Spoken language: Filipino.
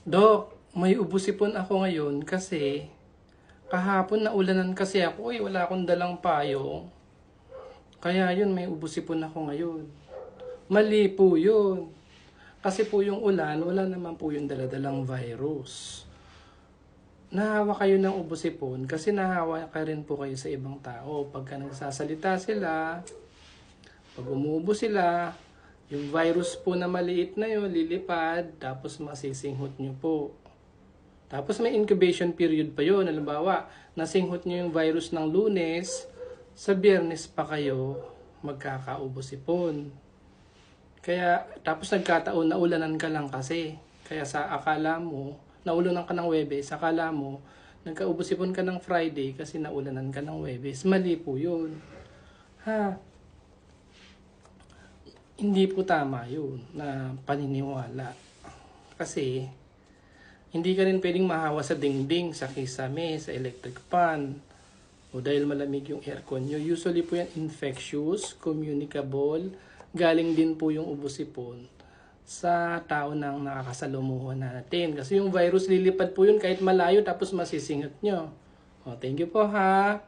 Dok, may ubusipon ako ngayon kasi kahapon naulanan kasi ako wala akong dalang payong. Kaya yun, may ubusipon ako ngayon. Mali po yun. Kasi po yung ulan, wala naman po yung daladalang virus. Nahawa kayo ng ubusipon kasi nahawa ka rin po kayo sa ibang tao. Pagka nagsasalita sila, pag umubo sila, yung virus po na maliit na yun, lilipad, tapos masisinghot nyo po. Tapos may incubation period pa yun. Halimbawa, nasinghot nyo yung virus ng Lunes, sa Biyernes pa kayo magkakaubo-sipon. Kaya, tapos nagkataon na ulanan ka lang kasi. Kaya sa akala mo, naulanan ka ng Webes, akala mo, nagkaubo-sipon ka ng Friday kasi naulanan ka ng Webes. Mali po yun. Ha? Hindi po tama yun na paniniwala. Kasi, hindi ka rin pwedeng mahawa sa dingding, sa kisame, sa electric fan, o dahil malamig yung aircon nyo. Usually po yan infectious, communicable, galing din po yung ubo-sipon sa tao nang nakakasalumuhan natin. Kasi yung virus lilipad po yun kahit malayo tapos masisingat nyo. O, thank you po ha.